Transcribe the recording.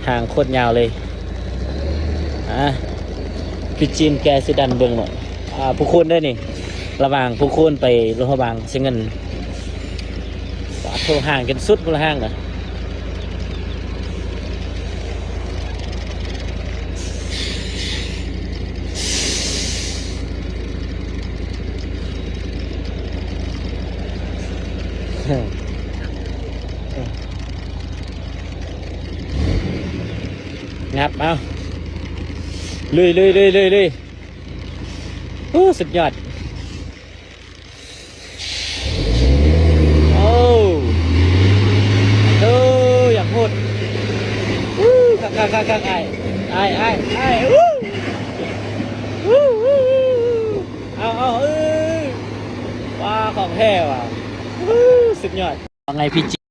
ทางโคตรยาวเลยพี่จีนแกสิดันเบิ่งหน่อยผู้คุณได้นี่ระหว่างผู้คุณไปโรงพยาบาลเสียเงินโทรห่างกันสุดคนละห้างนะงับเอาเลยสุดยอดโอ้ดูอย่างโหดคักไอ้เอาว้าของแท้ว่ะสุดยอดว่าไงพี่จี